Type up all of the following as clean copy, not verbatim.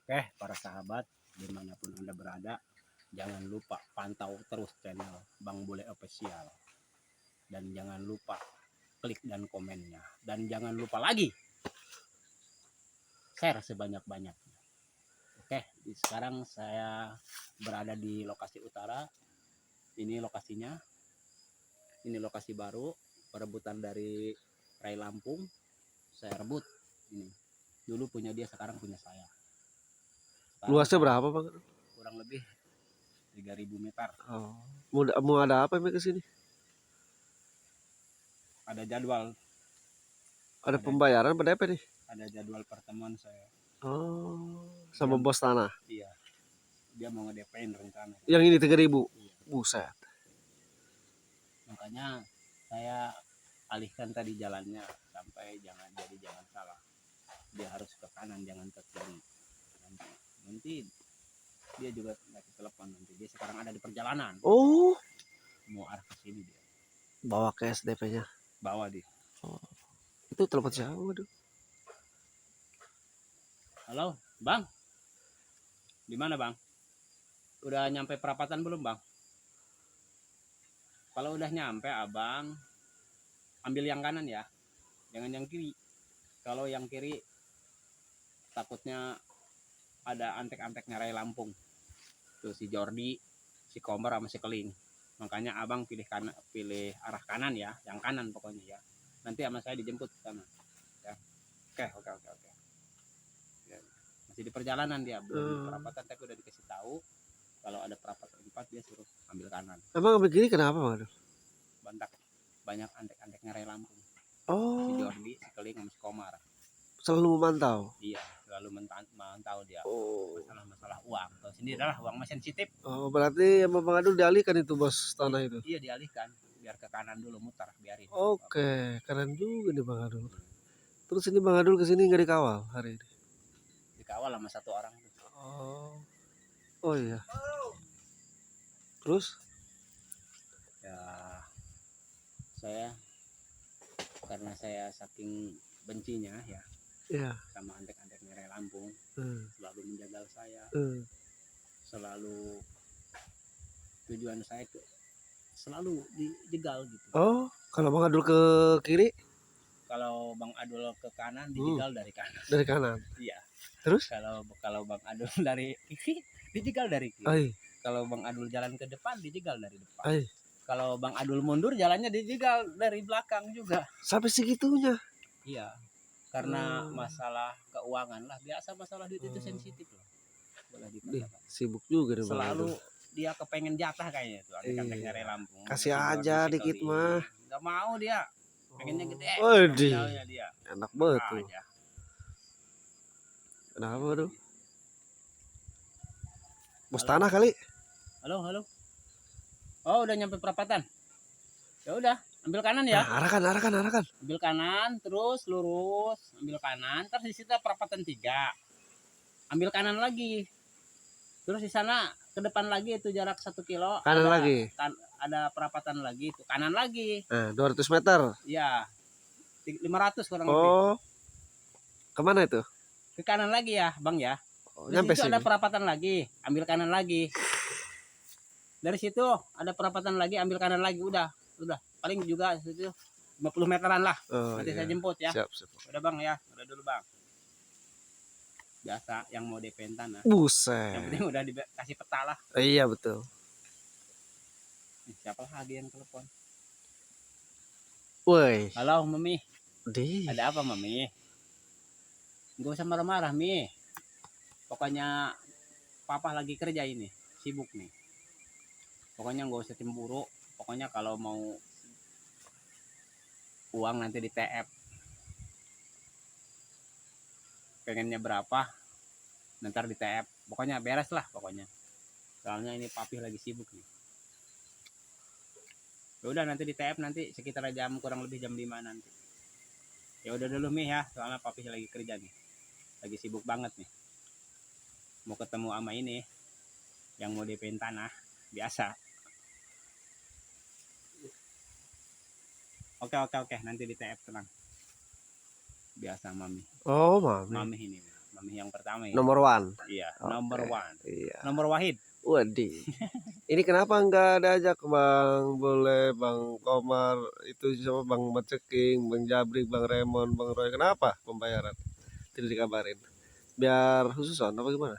Oke, para sahabat, dimanapun Anda berada, jangan lupa pantau terus channel Bang Bule Official. Dan jangan lupa klik dan komennya. Dan jangan lupa lagi share sebanyak-banyaknya. Oke, sekarang saya berada di lokasi utara. Ini lokasinya. Ini lokasi baru, perebutan dari Rai Lampung. Saya rebut ini. Dulu punya dia, sekarang punya saya. Luasnya berapa, Bang? Kurang lebih 3.000 meter. Oh. Mau ada apa yang ke sini? Ada jadwal. Ada pembayaran pada apa nih? Ada jadwal pertemuan saya. Oh, sama bos tanah. Iya. Dia mau nge-DP-in rencana. Yang ini 3.000. Iya. Buset. Makanya saya alihkan tadi jalannya sampai jangan salah. Dia harus ke kanan, jangan ke kiri. Nanti dia juga ngasih telepon nanti. Dia sekarang ada di perjalanan. Oh, Mau arah ke sini dia. bawa ke SDP-nya. Bawa dia. Oh. Itu telepon siapa, waduh? Halo, Bang. Di mana, Bang? Udah nyampe perapatan belum, Bang? Kalau udah nyampe, Abang ambil yang kanan ya. Jangan yang kiri. Kalau yang kiri takutnya ada antek-anteknya Rai Lampung. Tuh si Jordi, si Komber sama si Keling. Makanya Abang pilih arah kanan ya, yang kanan pokoknya ya. Nanti sama saya dijemput ke sana. Ya. Oke. Ya. Masih di perjalanan dia, belum di perapatan, tapi udah dikasih tahu kalau ada perapatan 4 dia suruh ambil kanan. Emang ambil kiri kenapa, Bang? Banyak antek-anteknya Rai Lampung. Oh. Si Jordi, si Keling sama si Komar. Selalu memantau. Iya, selalu memantau dia. Oh. Masalah uang. Tahu sendiri lah, uang mah sensitif. Oh, berarti sama Bang Adul dialihkan itu bos tanah itu. Iya, dialihkan. Biar ke kanan dulu, mutar, biarin. Oke, keren juga nih Bang Adul. Terus ini Bang Adul kesini nggak dikawal hari ini? Dikawal sama satu orang. Oh iya. Terus? Ya, karena saya saking bencinya ya. Iya. Sama antek-anteknya Rai Lampung. Selalu menjaga saya. Selalu tujuan saya itu selalu dijegal gitu. Oh, kalau Bang Adul ke kiri? Kalau Bang Adul ke kanan dijegal dari kanan. Dari kanan. Iya. Terus? Kalau Bang Adul dari kiri dijegal dari kiri. Ay. Kalau Bang Adul jalan ke depan dijegal dari depan. Ay. Kalau Bang Adul mundur jalannya dijegal dari belakang juga. Sampai segitunya? Iya. Karena masalah keuangan lah, biasa masalah duit itu sensitif loh. Boleh dikatakan. Sibuk juga deh Bang Selalu Adul. Dia kepengen jatah kayaknya tuh antek-anteknya Rai Lampung. Kasih aja dikit mah. Enggak mau dia. Pengennya gede. Dia. Enak banget tuh. Kenapa tuh? Bos tanah kali. Halo. Oh, udah nyampe perapatan. Ya udah, ambil kanan ya. Nah, arahkan. Ambil kanan, terus lurus, ambil kanan, terus di situ perapatan 3. Ambil kanan lagi. Terus di sana ke depan lagi itu jarak 1 kilo. Kanan lagi. Ada perapatan lagi itu, kanan lagi. 200 meter. Iya. 500 kurang lebih. Oh. Kemana itu? Ke kanan lagi ya, Bang ya. Nyampe situ ada perapatan lagi, ambil kanan lagi. Dari situ ada perapatan lagi, ambil kanan lagi, udah. Paling juga situ 50 meteran lah. Nanti saya jemput ya. Siap. Udah Bang ya, udah dulu Bang. Biasa yang mau DP tanah. Buset. Yang penting udah dikasih peta lah. Iya betul. Siapa lagi yang telepon? Woi. Halo Mami. Ada apa Mami? Gak usah marah-marah Mi. Pokoknya Papa lagi kerja ini, sibuk nih. Pokoknya gak usah cemburu. Pokoknya kalau mau uang nanti di TF. Pengennya berapa? Ntar di TF. Pokoknya beres lah pokoknya. Soalnya ini Papi lagi sibuk nih. Ya udah nanti di TF nanti sekitar kurang lebih jam 5 nanti. Ya udah dulu Mi ya, soalnya Papi lagi kerja nih. Lagi sibuk banget nih. Mau ketemu sama ini yang mau DP tanah biasa. Oke, nanti di TF tenang. Biasa Mami. Oh, Mami ini. Mami yang pertama ya. Nomor one. Iya, Oke. nomor one. Iya. Nomor Wahid. Waduh. Ini kenapa nggak ada ajak Bang Boleh, Bang Komar, itu siapa, Bang Maceking, Bang Jabrik, Bang Remon, Bang Roy? Kenapa pembayaran tidak dikabarin? Biar khususan apa gimana?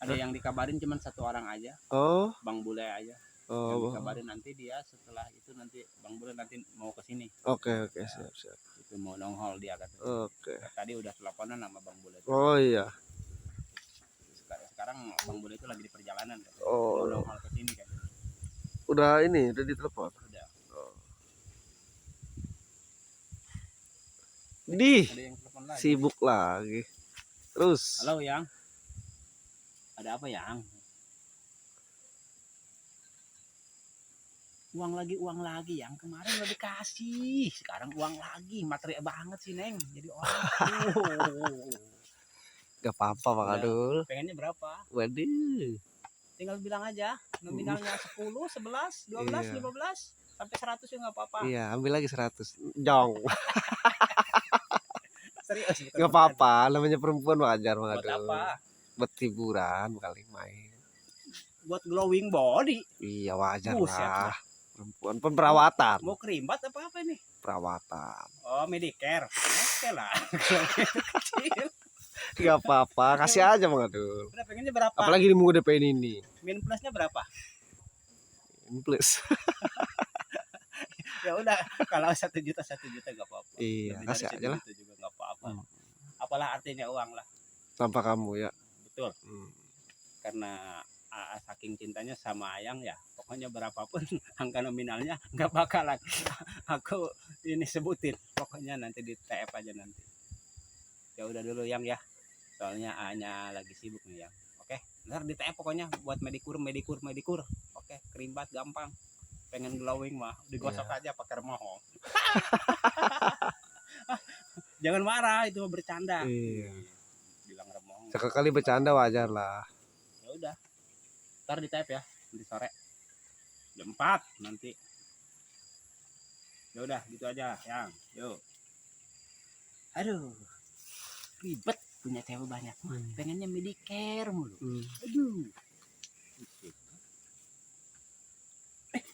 Ada yang dikabarin cuman satu orang aja, Oh, Bang Bule aja. Yang oh, dikabarin nanti dia setelah itu nanti Bang Bule nanti mau ke sini. oke, siap, siap. Itu mau nonghol dia katanya. Oke. Tadi udah teleponan sama Bang Bule. Oh iya. Sekarang Bang Bule itu lagi di perjalanan katanya. Oh, Mau nonghol ke sini katanya. udah ditelepon. Udah. Di Ada yang telepon lagi. sibuk lagi. Terus. Halo Yang. Ada apa Yang? Uang lagi yang kemarin udah dikasih, sekarang uang lagi, materi banget sih Neng, jadi orang. Gak apa-apa Bang Udah. Adul. Pengennya berapa? Waduh. Tinggal bilang aja, nominalnya 10, 11, 12, Iya. 15, sampai 100 juga nggak apa-apa. Iya, ambil lagi 100. Jong. Serius. bukan Gak bercanda. apa-apa, namanya perempuan wajar Bang Buat Adul. apa? Buat hiburan kali main. Buat glowing body. Iya wajar Buset lah. lah. Perempuan perawatan. Mau kerimbat apa ini? Perawatan. Oh, Medicare. Oke lah. Kecil. Gak apa-apa, kasih aja Bang Adul. Udah pengennya berapa? Apalagi di minggu DP ini. Min plusnya berapa? Ini plus. Ya udah, kalau 1 juta nggak apa-apa. Iya, Lebih kasih dari aja lah. 1 juta juga nggak apa-apa. Hmm. Apalah artinya uang lah. Tanpa kamu ya. Betul. Hmm. Karena saking cintanya sama Ayang ya, pokoknya berapapun angka nominalnya nggak bakalan aku ini sebutin. Pokoknya nanti di TF aja nanti. Ya udah dulu Yang ya. Soalnya A-nya lagi sibuk nih Yang. Oke, ntar di TF pokoknya buat medikur. Oke, kerimbat gampang. Pengen glowing mah digosok aja pakai remohong. Jangan marah, itu mah bercanda. Iya. Bilang remohong. Sekali bercanda wajar lah. Ya udah. Ntar di type ya, nanti sore. Jam 4 nanti. Ya udah, gitu aja, Yang. Yuk. Aduh. Ribet punya cewek banyak mah. Pengennya Medicare mulu. Aduh.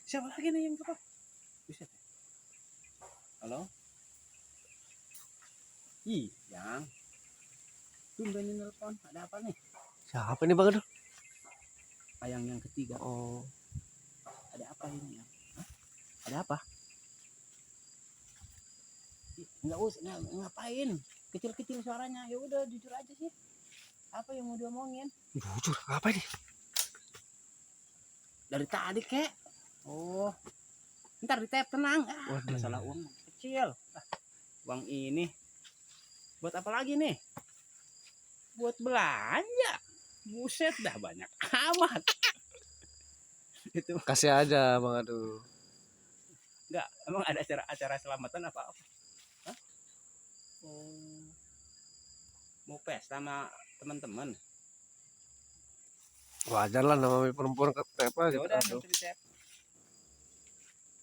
Siapa lagi nih yang telepon? Buset. Halo? Ih, Yang. Tumbenin telepon. Ada apa nih? Siapa nih Bang Adul? Ayang yang ketiga. Oh, Ada apa ini ya? Hah? Ada apa? Ih, nggak usah ngapain? Kecil-kecil suaranya. Ya udah jujur aja sih. Apa yang mau diomongin? jujur apa ini? Dari tadi kek. Oh, ntar di tap tenang. Waduh. Masalah uang kecil. Uang ini buat apa lagi nih? Buat belanja. Buset dah banyak amat. Itu Kasih aja Bang Adul. enggak, emang ada acara selamatan apa? Hah? Oh, mau pesta sama teman-teman. Wajar lah namanya perempuan ke apa Ya gitu. udah Aduh. nanti di tap.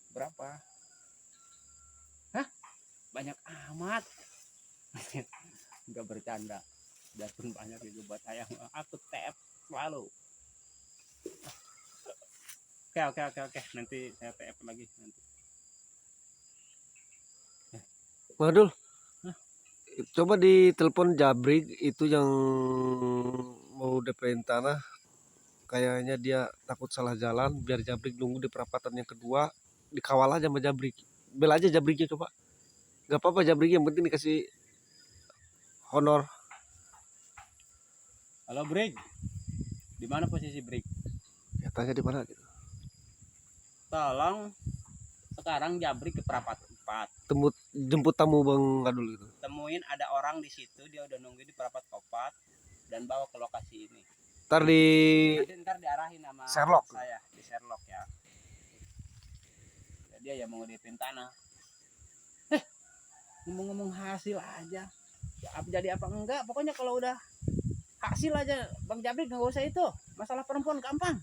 Berapa? Hah? Banyak amat. Enggak bercanda. Biarpun banyak juga buat Ayang. Aku tap selalu. Oke. Nanti saya tap lagi nanti. Bang Adul. Hah? Coba ditelepon Jabrik itu yang mau DP-in tanah. Kayaknya dia takut salah jalan, biar Jabrik nunggu di perapatan yang kedua, dikawal aja sama Jabrik. Bel aja Jabriknya coba. Gak apa-apa Jabrik, yang penting dikasih honor. Halo Brig. Di mana posisi Brig? Ya tanya di mana gitu. Tolong sekarang Jabrik ke perapatan 4. Jemput tamu Bang Adul gitu. Temuin ada orang di situ, dia udah nunggu di perapat 4 dan bawa ke lokasi ini. Ntar di Ntar diarahin sama Sherlock. saya di Sherlock ya. Dia ya mau ngedipin tanah. Ngomong-ngomong hasil aja. Ya, jadi apa enggak? Pokoknya kalau udah hasil aja Bang Jabrik nggak usah itu. Masalah perempuan gampang.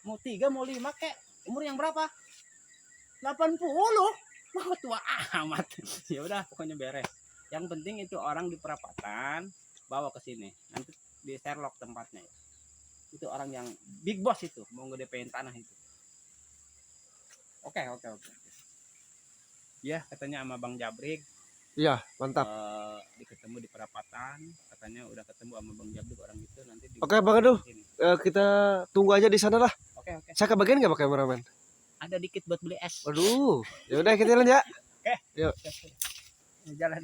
Mau 3 mau 5 kek. Umur yang berapa? 80. Mau tua amat. Ya udah pokoknya beres. Yang penting itu orang di perapatan bawa ke sini. Nanti di Sherlock tempatnya. Itu orang yang big boss itu mau ngedepain tanah itu. Oke. Ya katanya sama Bang Jabrik Iya, mantap. ketemu di perapatan, katanya udah ketemu sama Bang Jabrik orang itu nanti di Oke, Bang Aduh. sini. Kita tunggu aja di sana lah. Oke. Saya kebagian nggak pakai kameramen? Ada dikit buat beli es. Waduh, ya udah kita jalan ya. Oke. Yuk. Jalan.